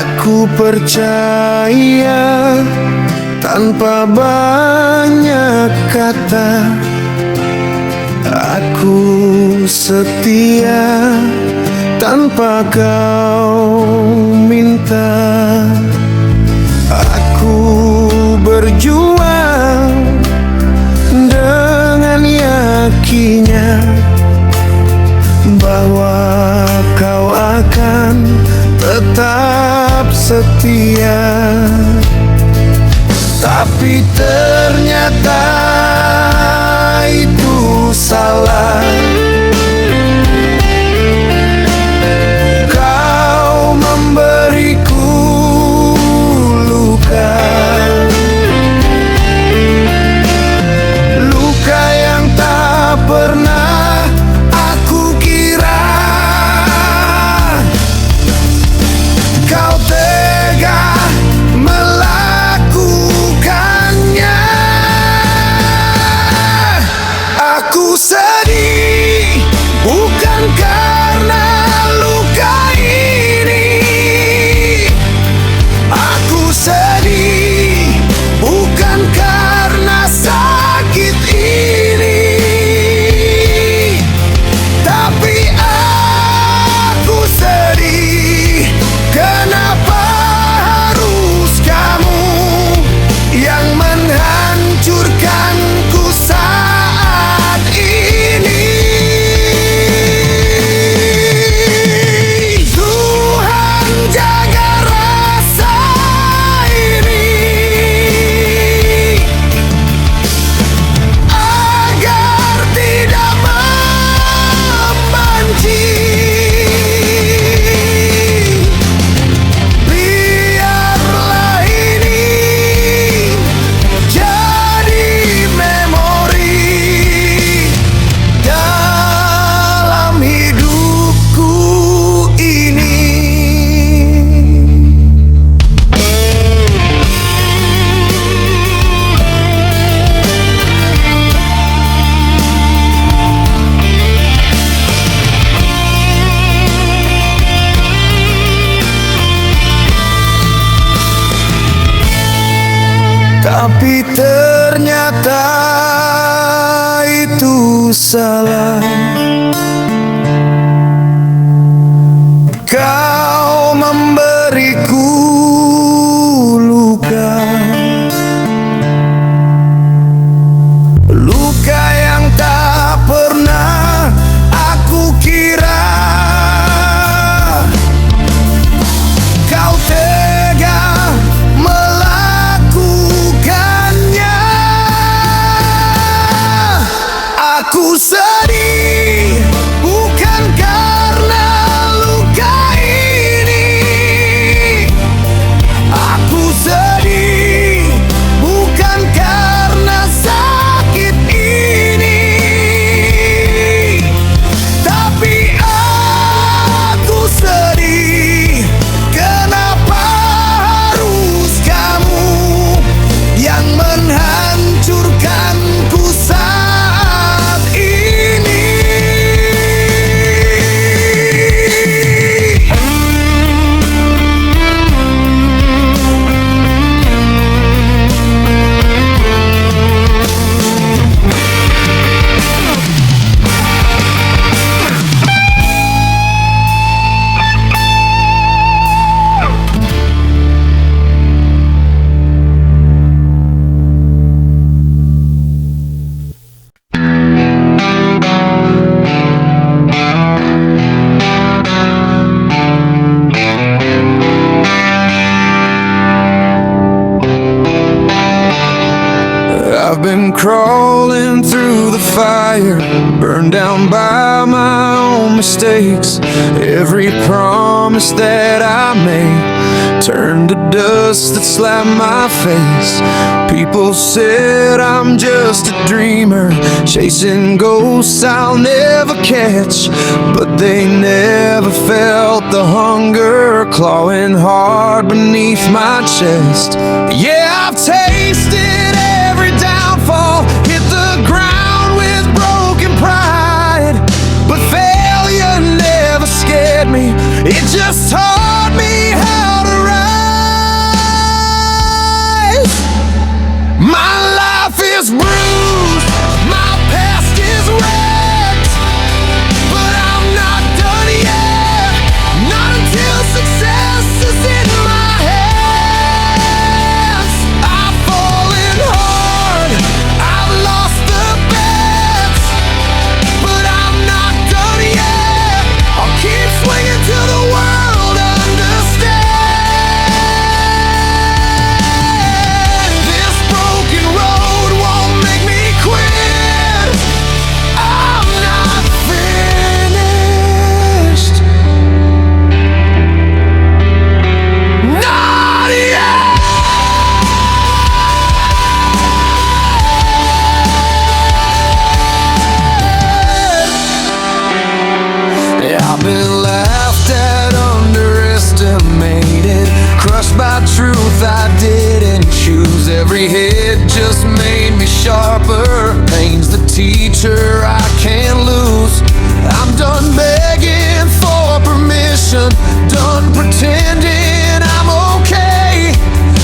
Aku percaya tanpa banyak kata, aku setia tanpa kau minta. Aku berjuang dengan yakinnya bahwa kau akan tetap setia. Tapi ternyata itu salah. Kau memberiku luka, luka yang tak pernah aku kira. Kau tega melakukannya. Aku sedih bukan karena luka ini. Aku sedih bukan karena sakit ini. Tapi aku sedih, kenapa harus kamu yang menghancurkanku saat ini. Tuhan jaga rasa ini agar tidak membenci. Biarlah ini jadi memori dalam hidupku ini. Tapi ternyata itu salah. Kau memberiku luka, luka yang tak pernah aku kira. Kau tega melakukannya. Aku sedih I've been crawling through the fire, burned down by my own mistakes. Every promise that I made turned to dust that slapped my face. People said I'm just a dreamer, chasing ghosts I'll never catch. But they never felt the hunger clawing hard beneath my chest. Yeah, I've tasted every downfall, hit the ground with broken pride. But failure never scared me, it just taught me how to rise. My life is bruised, my past is wrecked, but I'm not done yet, not until success is in my hands. I've fallen hard, I've lost the bets, but I'm not done yet. I'll keep swinging till the world understands. This broken road won't make me quit. I'm not finished. Not yet. I've been laughed at, underestimated, crushed by truth I didn't choose. Every hit just made me sharper. Pain's the teacher I can't lose. I'm done begging for permission, done pretending I'm okay.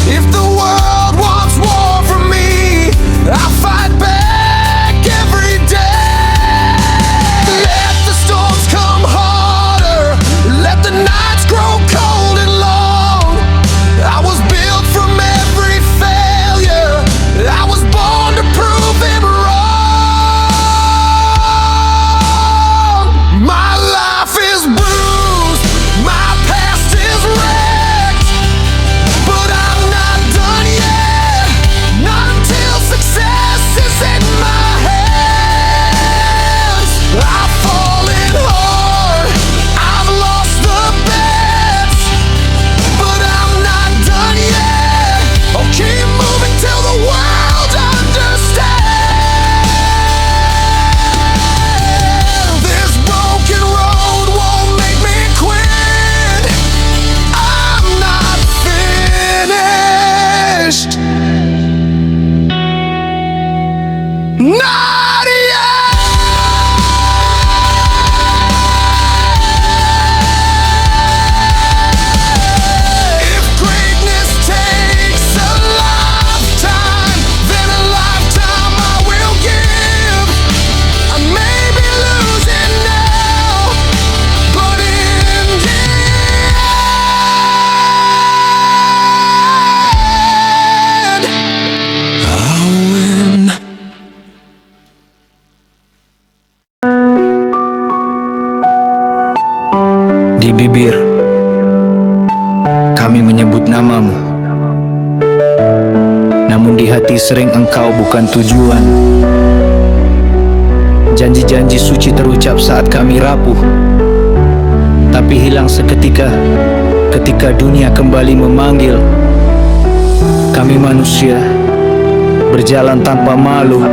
If the world wants war from me, I'll fight back every day. Let the storms come harder, let the nights grow cold and long. I was built from every failure, I was born to prove them wrong. My life is bruised, my past is wrecked, but I'm not done yet, not until success is in my hands. I've fallen hard, I've lost the bets, but I'm not done yet. I'll keep moving till the world understands. This broken road won't make me quit. I'm not finished. Not yet. If greatness takes a lifetime, then a lifetime I will give. I may be losing now, but in the end, I'll win. Di bibir kami menyebut namamu, namun di hati sering engkau bukan tujuan. Janji-janji suci terucap saat kami rapuh, tapi hilang seketika ketika dunia kembali memanggil. Kami manusia berjalan tanpa malu,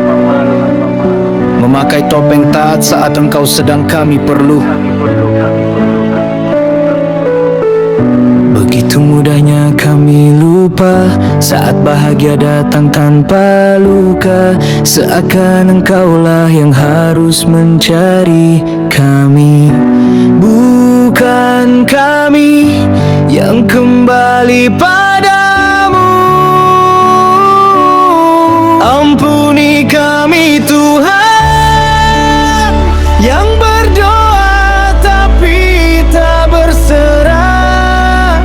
memakai topeng taat saat engkau sedang kami perlu. Begitu mudahnya kami lupa saat bahagia datang tanpa luka. Seakan engkaulah yang harus mencari kami, bukan kami yang kembali padamu. Ampuni kami Tuhan, yang berdoa tapi tak berserah,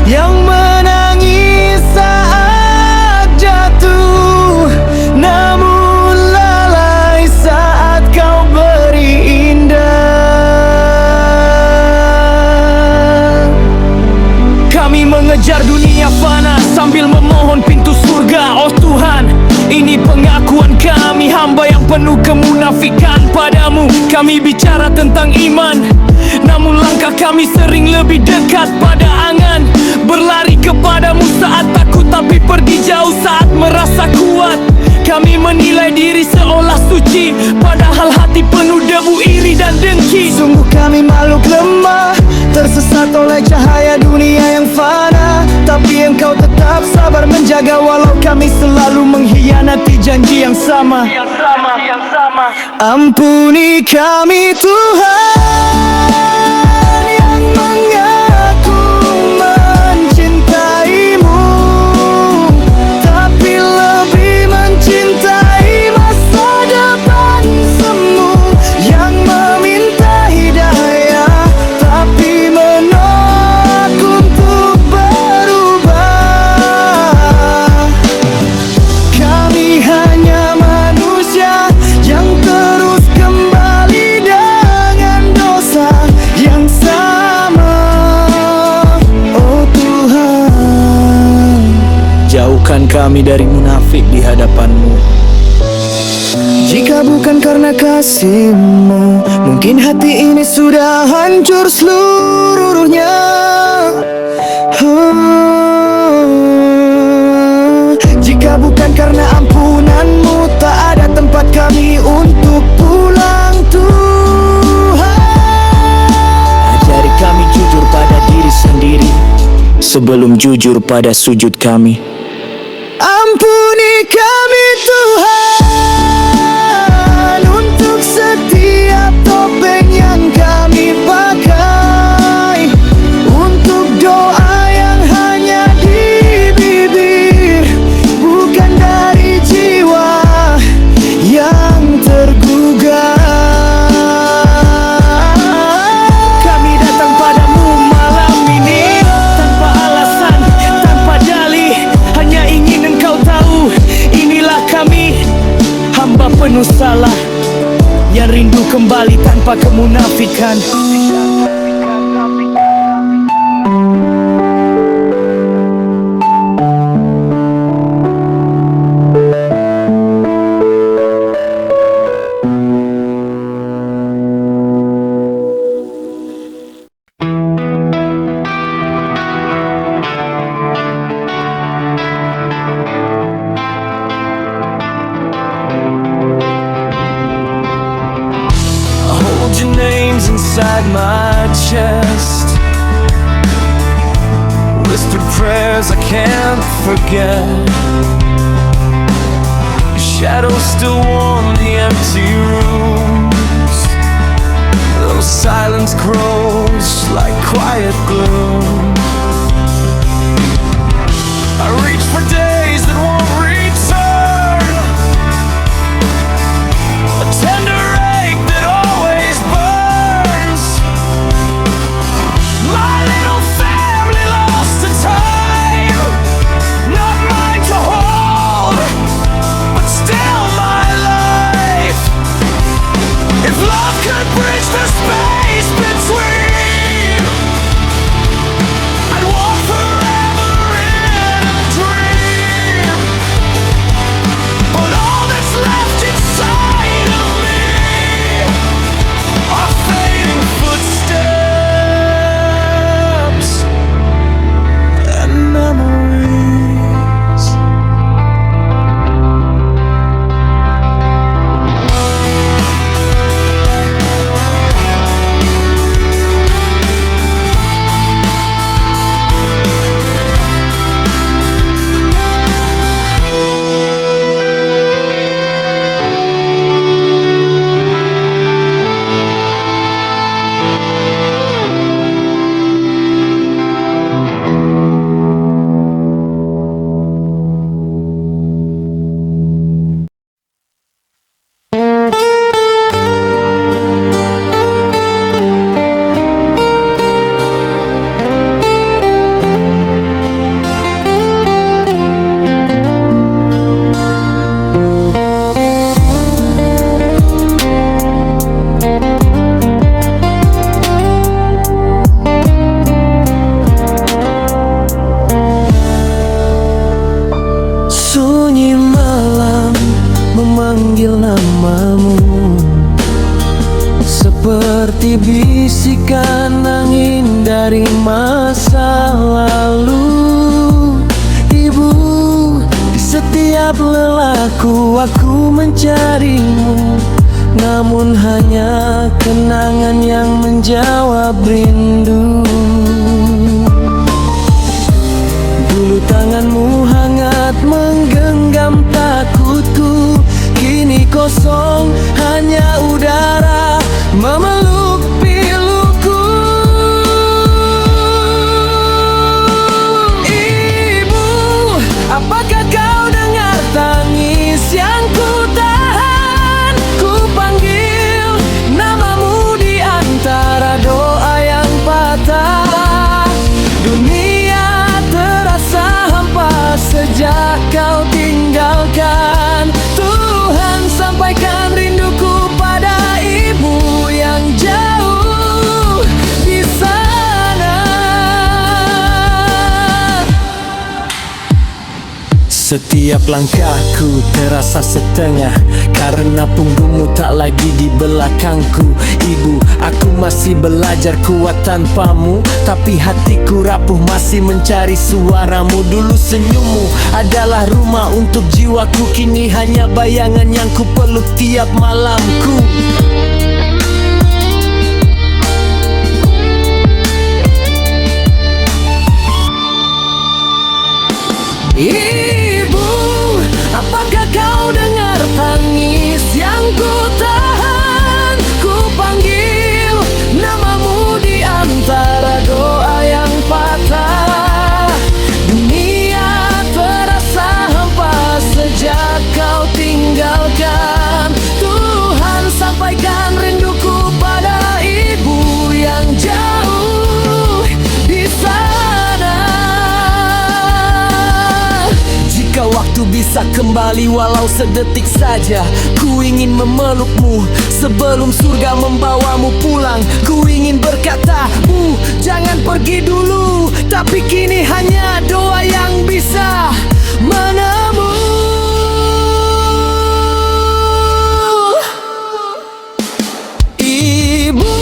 yang menangis saat jatuh, namun lalai saat kau beri indah. Kami mengejar dunia fana, pengakuan kami, hamba yang penuh kemunafikan padamu. Kami bicara tentang iman, namun langkah kami sering lebih dekat pada angan. Berlari kepadamu saat takut, tapi pergi jauh saat merasa kuat. Kami menilai diri seolah suci, padahal hati penuh debu, iri dan dengki. Sungguh kami makhluk lemah, tersesat oleh cahaya dunia yang fana. Tapi engkau tetap sabar menjaga, walau kami selalu mengkhianati janji yang sama. Ampuni kami Tuhan, yang mengaku mencintaimu, tapi lebih mencintai masa depan semu. Yang meminta hidayah, tapi menolak untuk berubah. Kami hanya manusia yang terus kembali dengan dosa yang sama. Oh Tuhan, jauhkan kami dari munafik di hadapan-Mu. Jika bukan karena kasih-Mu, mungkin hati ini sudah hancur seluruhnya. Jika bukan karena ampunan-Mu, tak ada tempat kami untuk pulang Tuhan. Ajari kami jujur pada diri sendiri sebelum jujur pada sujud kami. Ampuni kami Tuhan, untuk setiap topeng yang kami pakai, untuk doa yang hanya di bibir, bukan dari jiwa yang tergugah. Kami datang padamu malam ini tanpa alasan, tanpa dalih, hanya ingin engkau tahu, inilah kami, hamba penuh salah, yang rindu kembali tanpa kemunafikan. Hold your names inside my chest, whispered prayers I can't forget. Shadows still warm the empty rooms, though silence grows like quiet gloom. I reach for days that won't return, a tender ache that always burns. My little family lost to time, not mine to hold, but still my life. If love could bridge the space between, I'd walk forever in a dream. bersamamu. Seperti bisikan angin dari masa lalu, Ibu, di setiap lelahku aku mencarimu. Namun hanya kenangan yang menjawab rindu. Dulu tanganmu hangat menggenggam takutku, kini kosong hanya udara memeluk piluku. Ibu, apakah kau dengar tangis yang ku tahan? Ku panggil namamu di antara doa yang patah. Dunia terasa hampa sejak kau tinggalkan. Tuhan, sampaikan rinduku pada ibu yang jauh di sana. Setiap langkahku terasa setengah karena punggungmu tak lagi di belakangku. Ibu, aku masih belajar kuat tanpamu, tapi hatiku rapuh masih mencari suaramu. Dulu senyummu adalah rumah untuk jiwaku, kini hanya bayangan yang ku peluk tiap malamku. Ibu, apakah kau dengar tangis yang ku tahan? Ku panggil namamu di antara doa yang patah. Dunia terasa hampa sejak kau tinggalkan. Tuhan, sampaikan rinduku pada ibu yang jauh di sana. Jika waktu bisa kembali walau sedetik saja, ku ingin memelukmu sebelum surga membawamu pulang. Ku ingin berkata, jangan pergi dulu, tapi kini hanya doa yang bisa menemu. Ibu,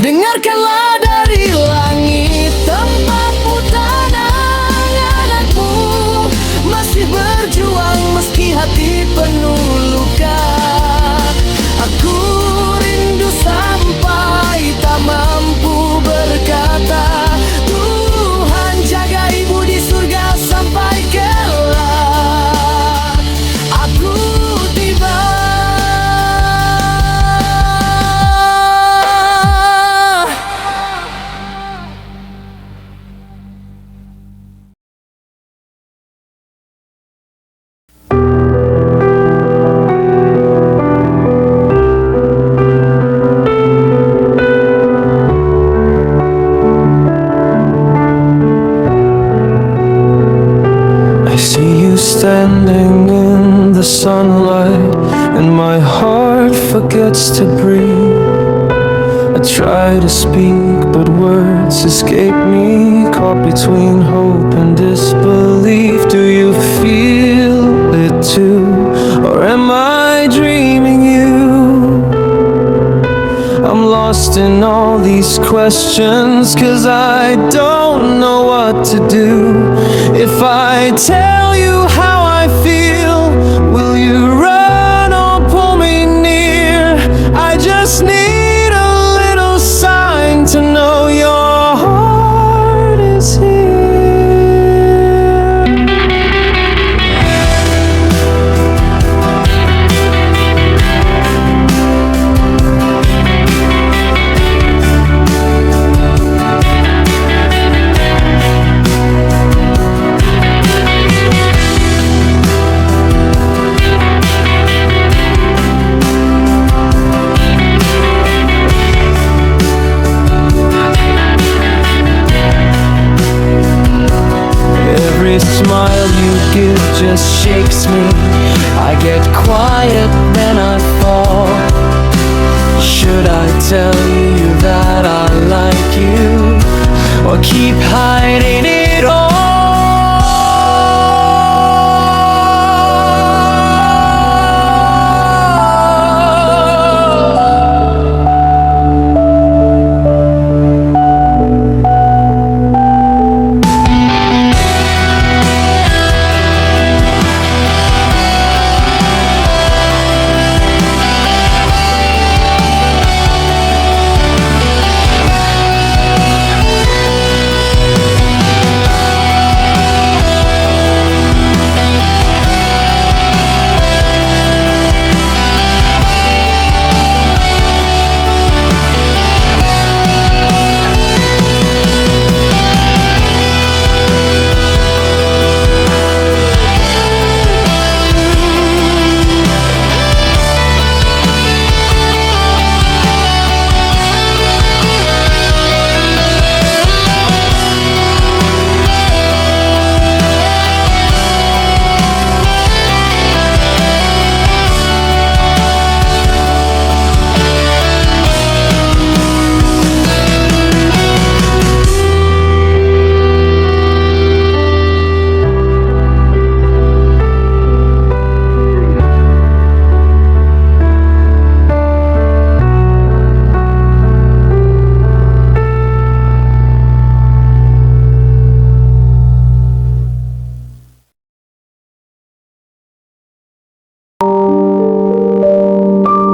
dengarkanlah dari langit tempatmu, tanah anakmu masih berjuang meski hati penuh luka. Aku rindu sampai tak mampu berkata. Tuhan, jaga ibu di surga sampai kelak aku tiba. I see you standing in the sunlight, and my heart forgets to breathe. I try to speak, but words escape me, caught between hope and disbelief. Do you feel it too, or am I dreaming you? I'm lost in all these questions, 'cause I don't know what to do. If I tell you how I feel, will you run or pull me near? I just need a little sign to know your heart is here. Every smile you give just shakes me. I get quiet, then I fall. Should I tell you that I like you, or keep hiding it all?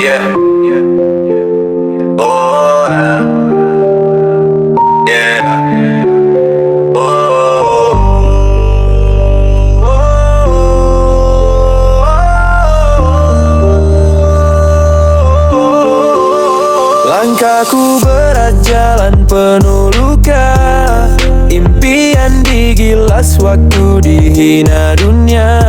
Yeah. Oh, yeah. Langkahku berat, jalan penuh luka, impian digilas, waktu dihina dunia.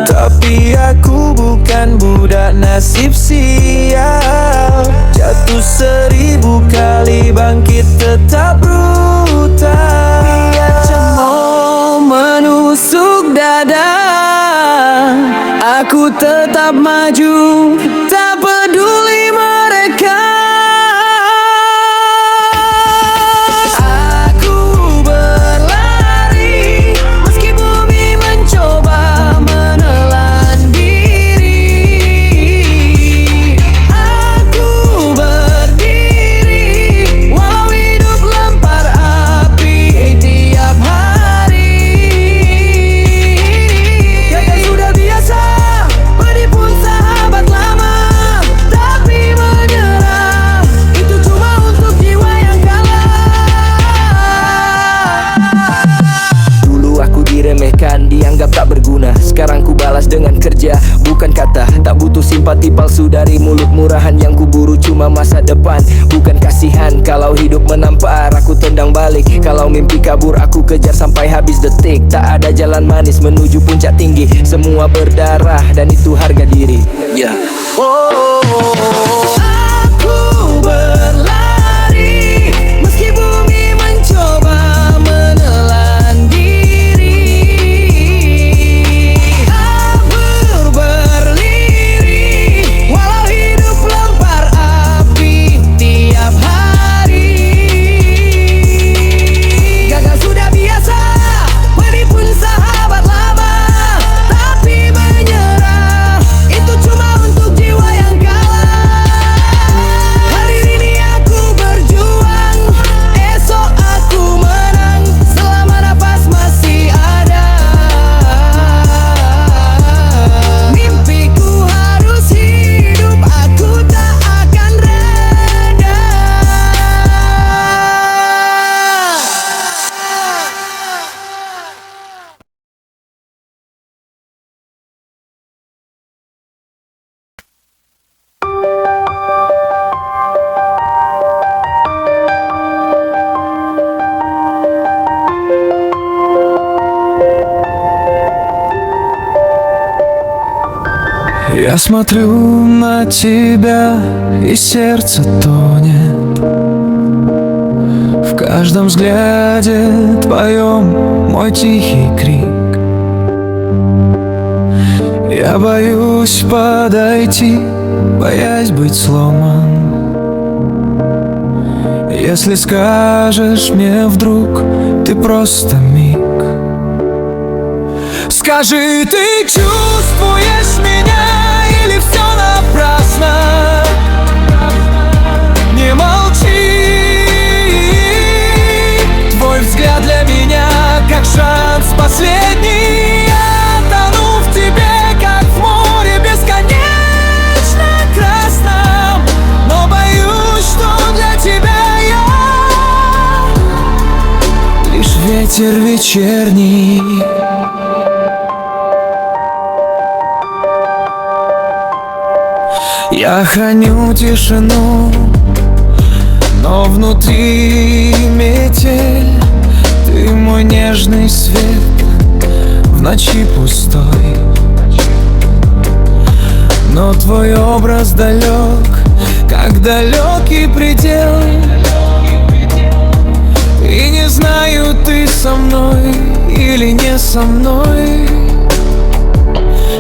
Tapi aku bukan budak nasib sial, jatuh 1000 kali, bangkit tetap brutal. Biar cemooh menusuk dada, aku tetap maju, tak peduli mereka. Aku berlari meski bumi mencoba menelan diri. Aku berdiri walau hidup lempar api tiap hari. Gagal sudah biasa, pedih pun sahabat lama, tapi menyerah itu cuma untuk jiwa yang kalah. Dulu aku diremehkan, dianggap tak berguna. Sekarang ku balas dengan kerja, bukan kata. Tak butuh simpati palsu dari mulut murahan. Yang kuburu cuma masa depan, bukan kasihan. Kalau hidup menampar, aku tendang balik. Kalau mimpi kabur, aku kejar sampai habis detik. Tak ada jalan manis menuju puncak tinggi, semua berdarah dan itu harga diri. Aku berlari meski bumi mencoba menelan diri. Aku berdiri walau hidup lempar api tiap hari. Gagal sudah biasa, pedih pun sahabat lama, tapi menyerah itu cuma untuk jiwa yang kalah. Hari ini aku berjuang, esok aku menang, selama nafas masih ada. Mimpiku harus hidup, aku tak akan reda. Я смотрю на тебя, и сердце тонет в каждом взгляде твоем, мой тихий крик. Я боюсь подойти, боясь быть сломан. Если скажешь мне вдруг, ты просто миг. Скажи, ты чувствуешь меня или все напрасно? Не молчи, твой взгляд для меня как шанс последний. Я тону в тебе, как в море бесконечно красном, но боюсь, что для тебя я лишь ветер вечерний. Я храню тишину, но внутри метель. Ты мой нежный свет в ночи пустой, но твой образ далек, как далекий предел. И не знаю, ты со мной или не со мной.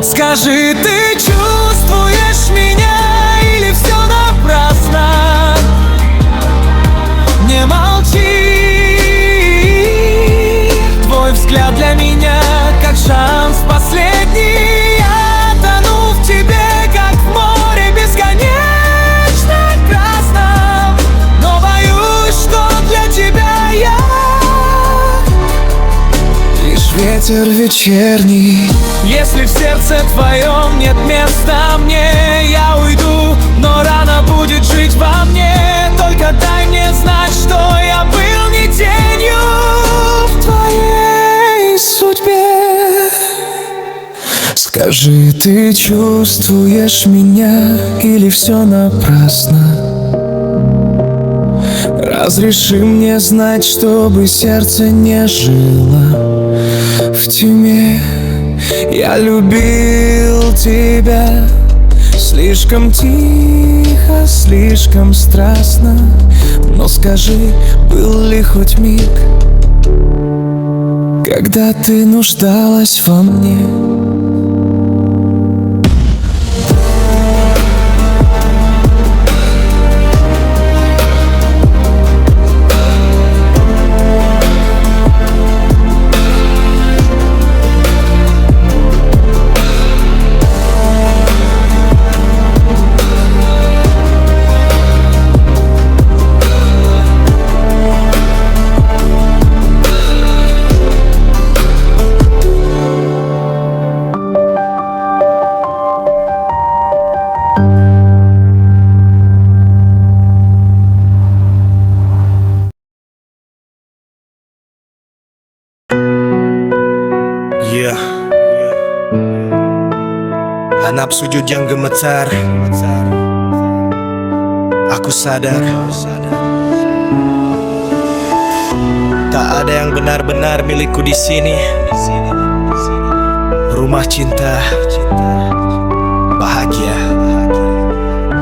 Скажи, ты чувствуешь меня или все напрасно? Не молчи, твой взгляд для меня как шанс последний. Я тону в тебе, как в море бесконечно красном, но боюсь, что для тебя я лишь ветер ветер вечерний. Если в сердце твоем нет места мне, я уйду, но рана будет жить во мне. Только дай мне знать, что я был не тенью в твоей судьбе. Скажи, ты чувствуешь меня или все напрасно? Разреши мне знать, чтобы сердце не жило в тьме. Я любил тебя слишком тихо, слишком страстно. Но скажи, был ли хоть миг, когда ты нуждалась во мне? Hanap sujud yang gemetar, aku sadar tak ada yang benar-benar milikku di sini. Rumah cinta, bahagia,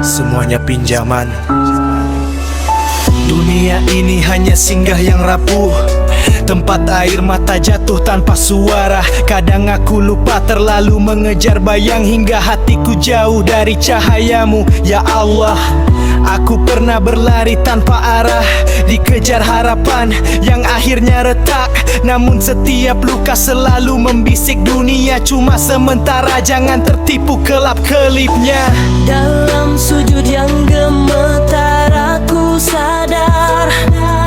semuanya pinjaman. Dunia ini hanya singgah yang rapuh, tempat air mata jatuh tanpa suara. Kadang aku lupa terlalu mengejar bayang, hingga hatiku jauh dari cahayamu. Ya Allah, aku pernah berlari tanpa arah, dikejar harapan yang akhirnya retak. Namun setiap luka selalu membisik, dunia cuma sementara, jangan tertipu kelap-kelipnya. Dalam sujud yang gemetar aku sadar,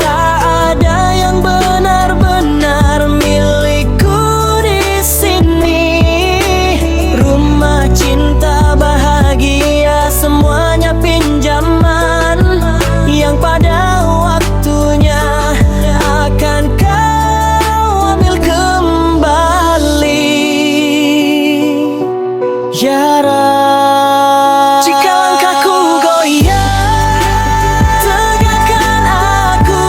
tak ada yang benar-benar milikku di sini. Rumah cinta bahagia semuanya pinjaman, yang pada waktunya akan kau ambil kembali. Ya Rab, jika langkahku goyah, tegakkan aku.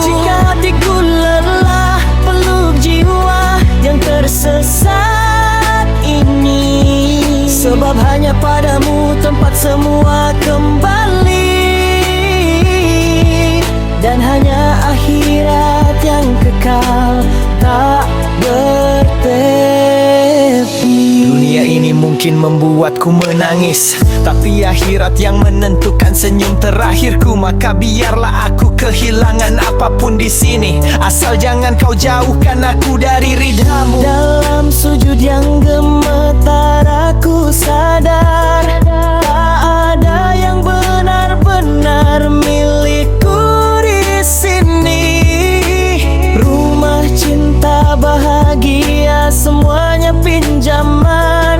Jika hatiku lelah, peluk jiwa yang tersesat ini. Sebab hanya padamu tempat semua kembali, dan hanya akhirat yang kekal tak bertepi. Dunia ini mungkin membuatku menangis, tapi akhirat yang menentukan senyum terakhirku. Maka biarlah aku kehilangan apapun di sini, asal jangan kau jauhkan aku dari ridhamu. Dalam sujud yang gemetar aku sadar, tak ada yang benar-benar milikku di sini. Rumah cinta bahagia semuanya pinjaman,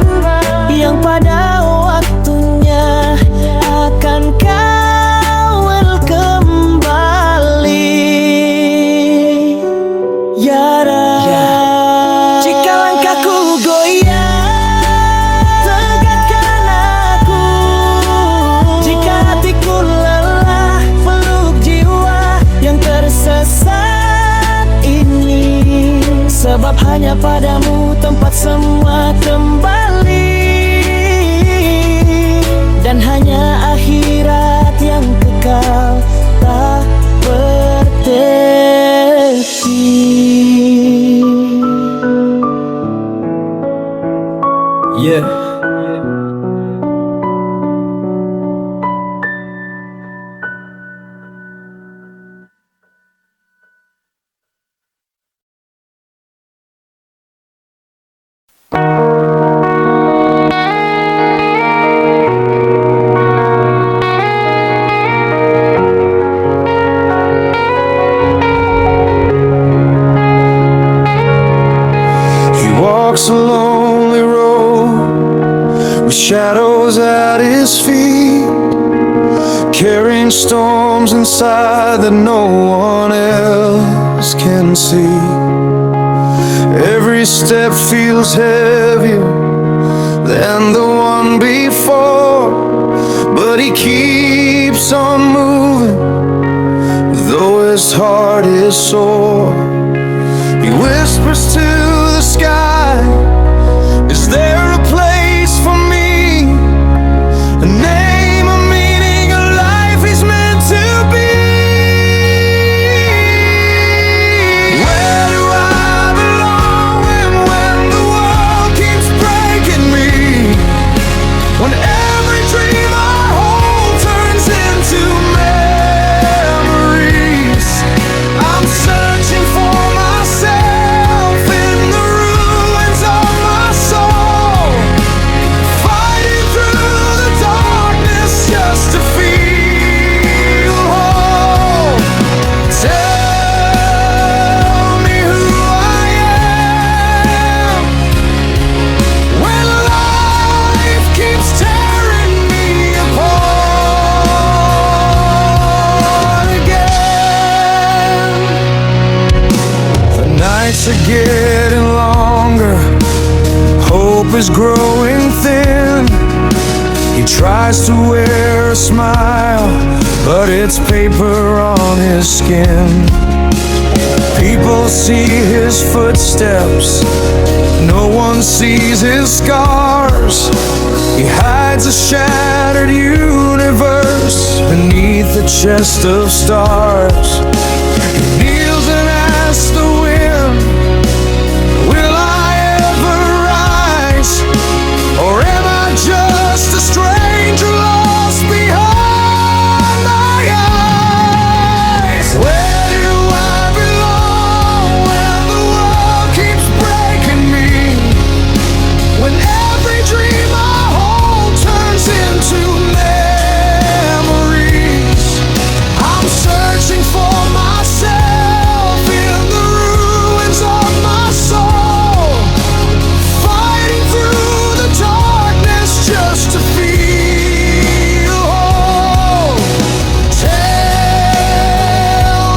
yang pada waktunya akan kau kembali. Ya Rab, jika langkahku goyah, tegakkan aku. Jika hatiku lelah, peluk jiwa yang tersesat ini. Sebab hanya padamu tempat semua kembali, dan hanya akhirat yang kekal tak bertepi. Yeah. shadows at his feet, carrying storms inside that no one else can see. Every step feels heavier than the one before, but he keeps on moving, though his heart is sore. He whispers to the sky, is there a place for me? A name, a meaning, a life he's meant to be. Where do I belong when the world keeps breaking me? When every dream I hold turns into memories. I'm searching for myself in the ruins of my soul, fighting through the darkness just to feel whole. Tell me who I am when life keeps tearing me apart again. The nights are getting longer, hope is growing thin. He tries to wear a smile, but it's paper on his skin. People see his footsteps, no one sees his scars. He hides a shattered universe beneath a chest of stars. He kneels and asks the wind, will I ever rise? Or am I just a stranger lost behind my eyes? Where do I belong when the world keeps breaking me? When every dream I hold turns into memories. I'm searching for myself in the ruins of my soul, fighting through the darkness just to feel whole. Tell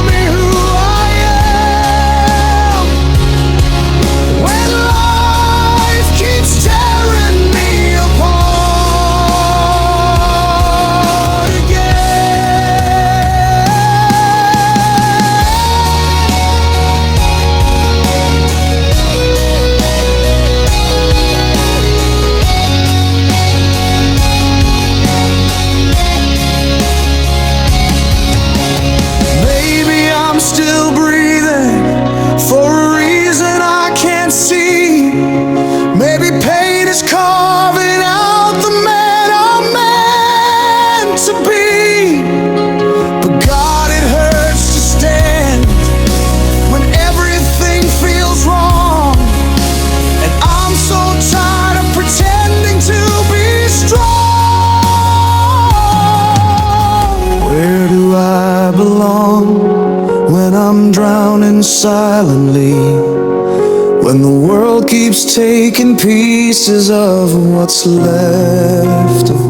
me who I am when life keeps tearing me apart again. Maybe I'm still breathing for a reason I can't see. Maybe pain is carving out the man I'm meant to be. But God, it hurts to stand when everything feels wrong, and I'm so tired of pretending to be strong. Where do I belong when I'm drowning silently? When the world keeps taking pieces of what's left of